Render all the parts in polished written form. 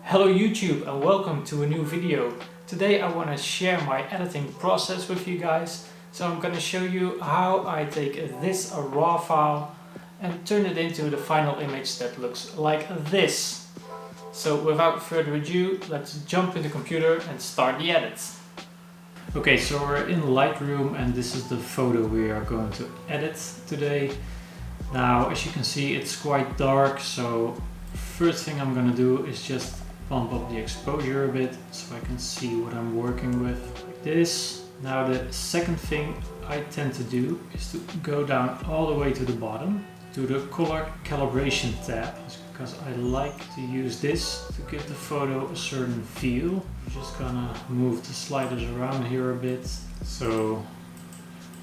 Hello YouTube and welcome to a new video. Today I want to share my editing process with you guys. So I'm going to show you how I take this raw file and turn it into the final image that looks like this. So without further ado, let's jump in the computer and start the edits. Okay, so we're in Lightroom and this is the photo we are going to edit today. Now as you can see it's quite dark, so first thing I'm going to do is just bump up the exposure a bit so I can see what I'm working with, like this. Now the second thing I tend to do is to go down all the way to the bottom to the color calibration tab, because I like to use this to give the photo a certain feel. I'm just gonna move the sliders around here a bit. So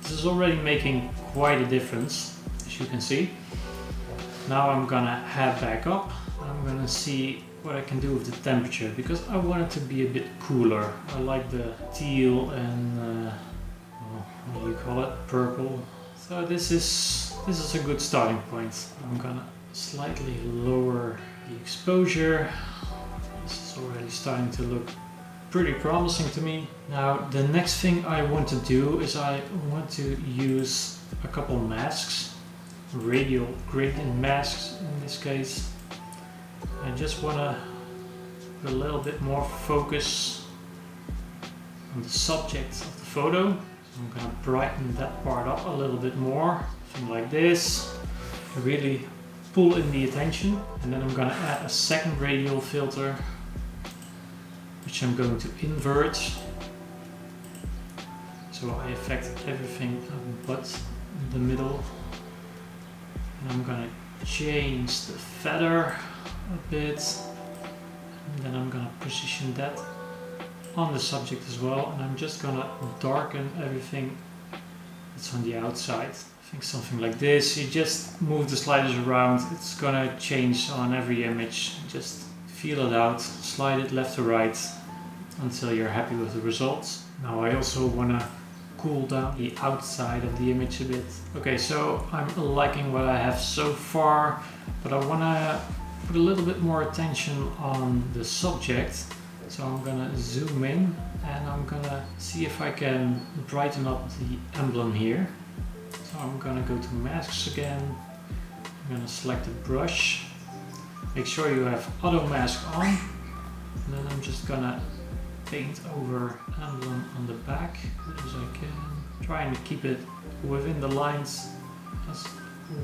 this is already making quite a difference, as you can see. Now I'm gonna head back up. I'm gonna see what I can do with the temperature, because I want it to be a bit cooler. I like the teal and what do you call it, purple. So this is a good starting point. I'm gonna slightly lower the exposure. This is already starting to look pretty promising to me. Now the next thing I want to do is I want to use a couple masks, radial gradient masks in this case. I just want to put a little bit more focus on the subject of the photo. So I'm going to brighten that part up a little bit more, something like this. Really pull in the attention, and then I'm going to add a second radial filter, which I'm going to invert. So I affect everything but the middle. And I'm going to change the feather a bit, and then I'm gonna position that on the subject as well, and I'm just gonna darken everything that's on the outside. I think something like this. You just move the sliders around, it's gonna change on every image. Just feel it out, slide it left to right until you're happy with the results. Now I also wanna cool down the outside of the image a bit. Okay, so I'm liking what I have so far, but I wanna put a little bit more attention on the subject. So I'm gonna zoom in and I'm gonna see if I can brighten up the emblem here. So I'm gonna go to masks again. I'm gonna select a brush. Make sure you have auto mask on. And then I'm just gonna paint over emblem on the back as good as I can. Trying to keep it within the lines as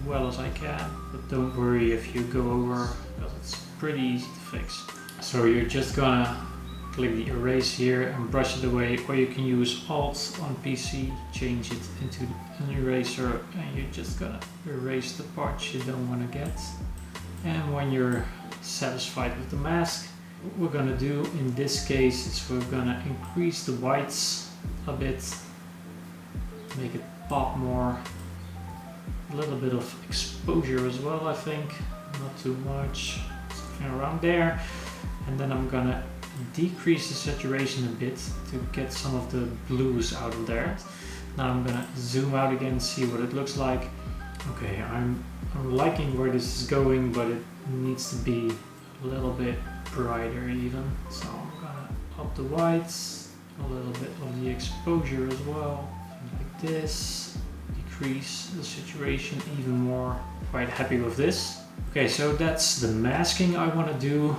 well as I can, but don't worry if you go over, because it's pretty easy to fix. So you're just gonna click the erase here and brush it away, or you can use Alt on PC, change it into an eraser, and you're just gonna erase the parts you don't want to get. And when you're satisfied with the mask, what we're gonna do in this case is we're gonna increase the whites a bit, make it pop more. A little bit of exposure as well, I think, not too much, something around there. And then I'm gonna decrease the saturation a bit to get some of the blues out of there. Now I'm gonna zoom out again and see what it looks like. Okay, I'm liking where this is going, but it needs to be a little bit brighter even. So I'm gonna up the whites, a little bit of the exposure as well, like this. Decrease the saturation even more. Quite happy with this. Okay, so that's the masking I want to do,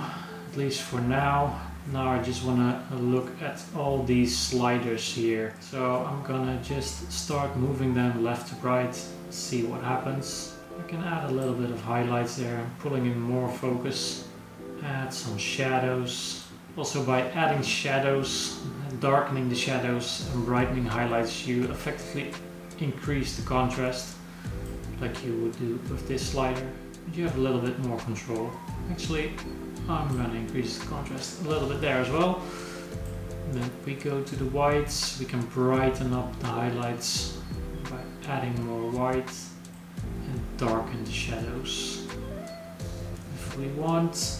at least for now. Now I just want to look at all these sliders here. So I'm gonna just start moving them left to right, see what happens. I can add a little bit of highlights there, pulling in more focus, add some shadows. Also by adding shadows, darkening the shadows and brightening highlights, you effectively increase the contrast like you would do with this slider, but you have a little bit more control. Actually, I'm going to increase the contrast a little bit there as well. And then if we go to the whites, we can brighten up the highlights by adding more white and darken the shadows if we want,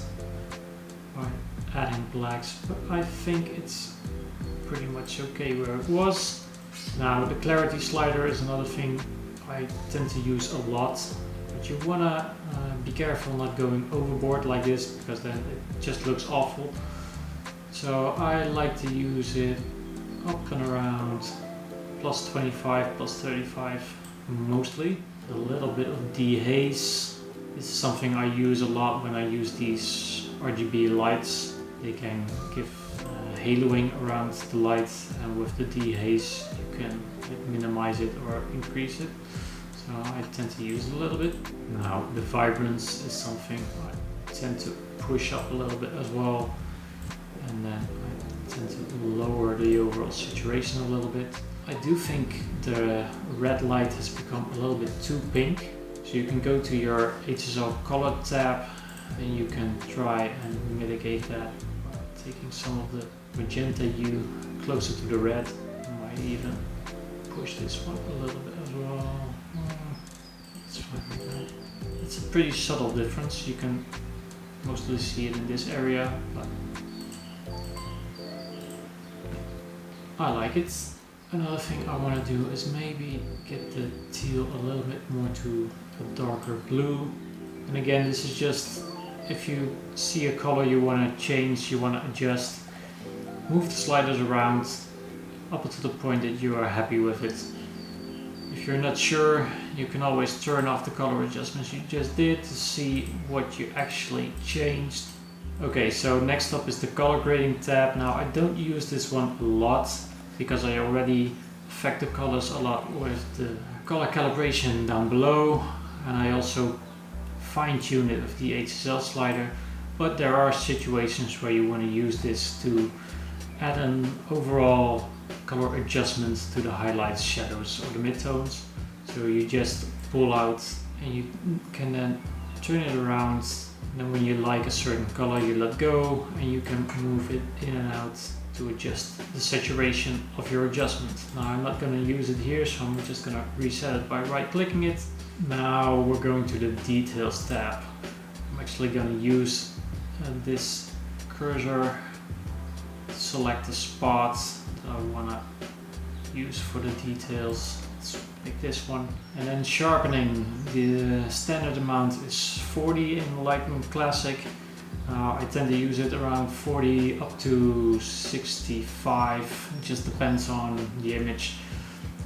by adding blacks, but I think it's pretty much okay where it was. Now the clarity slider is another thing I tend to use a lot. But you wanna be careful not going overboard like this, because then it just looks awful. So I like to use it up and around plus 25, plus 35 mostly. A little bit of dehaze. This is something I use a lot when I use these RGB lights. They can give haloing around the light, and with the dehaze you can minimize it or increase it. So I tend to use it a little bit. Now the vibrance is something I tend to push up a little bit as well, and then I tend to lower the overall saturation a little bit. I do think the red light has become a little bit too pink, so you can go to your HSL color tab and you can try and mitigate that by taking some of the magenta hue closer to the red. I might even push this one a little bit as well. It's fine like that. It's a pretty subtle difference. You can mostly see it in this area, but I like it. Another thing I want to do is maybe get the teal a little bit more to a darker blue. And again, this is just if you see a color you want to change, you want to adjust, move the sliders around up to the point that you are happy with it. If you're not sure, you can always turn off the color adjustments you just did to see what you actually changed. Okay, so next up is the color grading tab. Now I don't use this one a lot because I already affect the colors a lot with the color calibration down below, and I also fine-tune it with the HSL slider. But there are situations where you want to use this to add an overall color adjustment to the highlights, shadows, or the midtones. So you just pull out and you can then turn it around, and then when you like a certain color you let go and you can move it in and out to adjust the saturation of your adjustment. Now I'm not going to use it here, so I'm just going to reset it by right clicking it. Now we're going to the details tab. I'm actually going to use this cursor to select the spot that I want to use for the details. Let's pick this one. And then sharpening, the standard amount is 40 in Lightroom Classic. I tend to use it around 40 up to 65, it just depends on the image.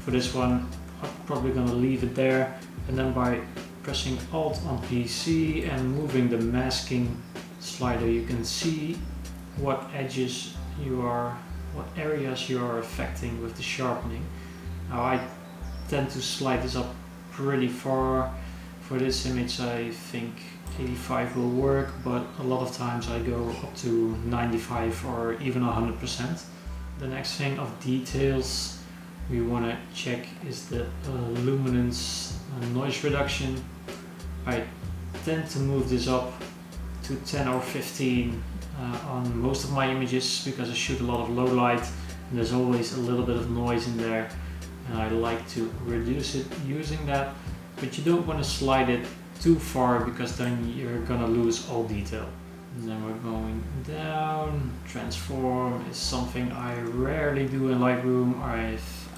For this one I'm probably going to leave it there, and then by pressing Alt on PC and moving the masking slider you can see what edges what areas you are affecting with the sharpening. Now I tend to slide this up pretty far. For this image I think 85 will work, but a lot of times I go up to 95 or even 100%. The next thing of details we want to check is the luminance and noise reduction. I tend to move this up to 10 or 15 on most of my images because I shoot a lot of low light and there's always a little bit of noise in there, and I like to reduce it using that. But you don't want to slide it too far because then you're gonna lose all detail. And then we're going down. Transform is something I rarely do in Lightroom.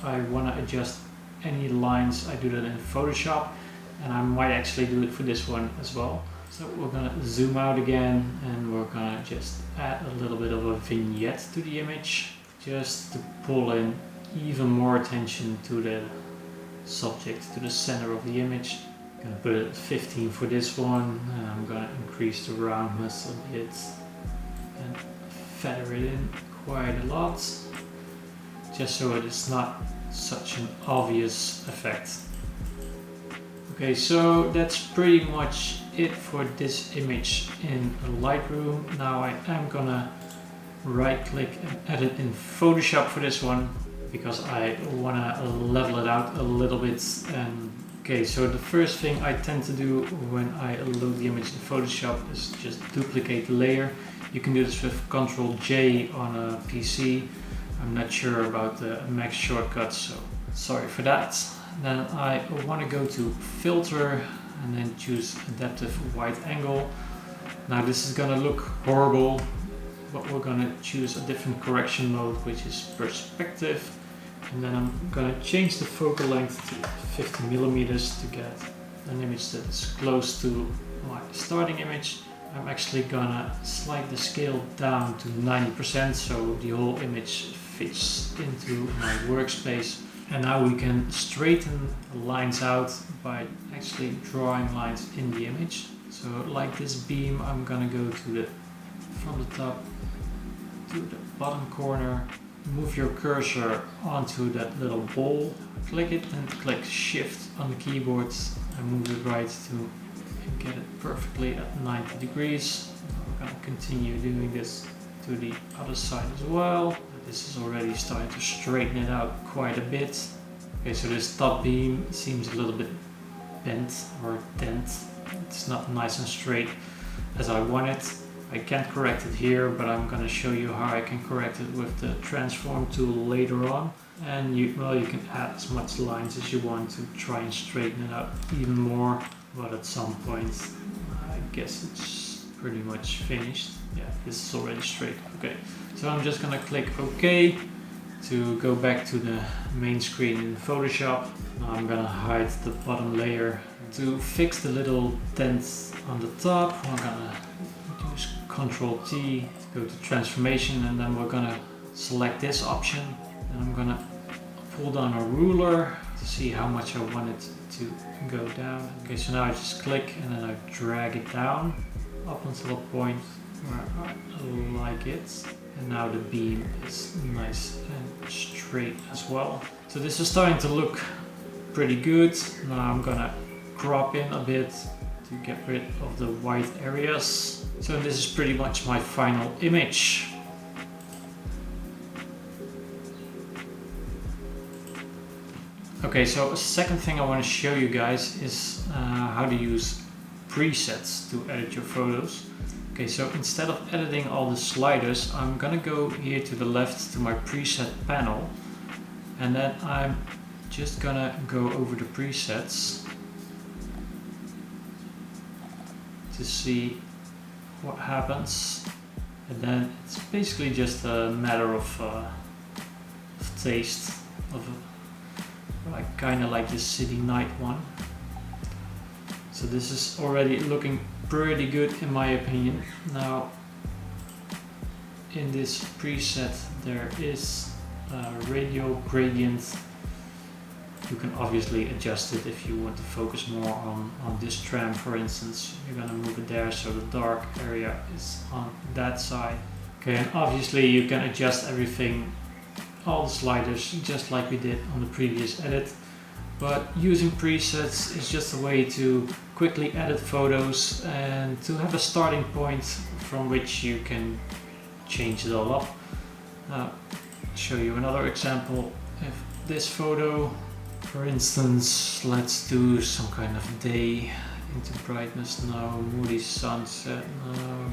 I want to adjust any lines, I do that in Photoshop, and I might actually do it for this one as well. So we're gonna zoom out again and we're gonna just add a little bit of a vignette to the image just to pull in even more attention to the subject, to the center of the image. I'm gonna put it at 15 for this one, and I'm gonna increase the roundness a bit and feather it in quite a lot, just so it is not such an obvious effect. Okay, so that's pretty much it for this image in Lightroom. Now I am gonna right click and edit in Photoshop for this one because I wanna level it out a little bit. And okay, so the first thing I tend to do when I load the image in Photoshop is just duplicate the layer. You can do this with Ctrl J on a PC. I'm not sure about the Mac shortcuts, so sorry for that. Then I want to go to Filter and then choose Adaptive Wide Angle. Now this is gonna look horrible, but we're gonna choose a different correction mode, which is Perspective. And then I'm gonna change the focal length to 50 millimeters to get an image that is close to my starting image, I'm actually gonna slide the scale down to 90% so the whole image fits into my workspace. And now we can straighten the lines out by actually drawing lines in the image. So like this beam, I'm gonna go from the top to the bottom corner, move your cursor onto that little ball, click it and click Shift on the keyboard and move it right to get it perfectly at 90 degrees. We're gonna continue doing this to the other side as well. This is already starting to straighten it out quite a bit. Okay, so this top beam seems a little bit bent or dent. It's not nice and straight as I want it. I can't correct it here, but I'm going to show you how I can correct it with the transform tool later on. And you can add as much lines as you want to try and straighten it out even more. But at some point, I guess it's pretty much finished. Yeah, this is already straight. Okay, so I'm just gonna click OK to go back to the main screen in Photoshop. Now I'm gonna hide the bottom layer. To fix the little dent on the top, we're gonna use Ctrl T to go to transformation, and then we're gonna select this option. And I'm gonna pull down a ruler to see how much I want it to go down. Okay, so now I just click and then I drag it down up until a point where I like it. And now the beam is nice and straight as well. So this is starting to look pretty good. Now I'm gonna crop in a bit to get rid of the white areas. So this is pretty much my final image. Okay, so a second thing I want to show you guys is how to use presets to edit your photos. Okay, so instead of editing all the sliders, I'm gonna go here to the left to my preset panel, and then I'm just gonna go over the presets to see what happens. And then it's basically just a matter of taste. I kind of like this city night one. So this is already looking pretty good in my opinion. Now in this preset there is a radial gradient. You can obviously adjust it if you want to focus more on this tram, for instance. You're gonna move it there so the dark area is on that side. Okay, and obviously you can adjust everything, all the sliders, just like we did on the previous edit. But using presets is just a way to quickly edit photos and to have a starting point from which you can change it all up. I'll show you another example. If this photo, for instance, let's do some kind of day into brightness now, moody sunset, no,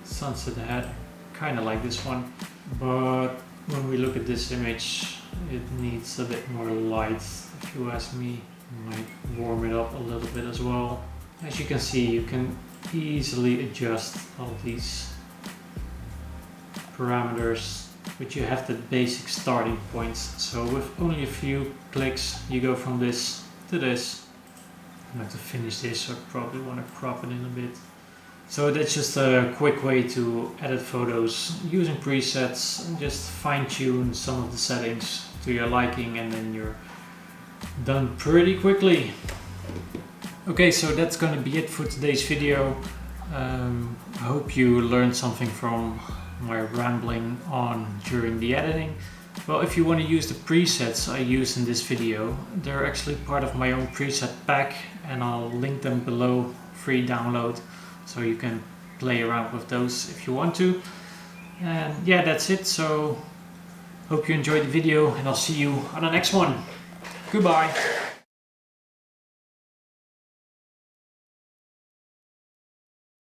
sunset ahead, kind of like this one. But when we look at this image, it needs a bit more light, if you ask me. Might warm it up a little bit as well. As you can see, you can easily adjust all these parameters, but you have the basic starting points. So with only a few clicks, you go from this to this. I'm going to finish this, so I probably want to crop it in a bit. So that's just a quick way to edit photos using presets and just fine-tune some of the settings to your liking, and then you're done pretty quickly. Okay, so that's going to be it for today's video. I hope you learned something from my rambling on during the editing. Well, if you want to use the presets I used in this video, they're actually part of my own preset pack, and I'll link them below, free download. So you can play around with those if you want to. And yeah, that's it. So hope you enjoyed the video, and I'll see you on the next one. Goodbye.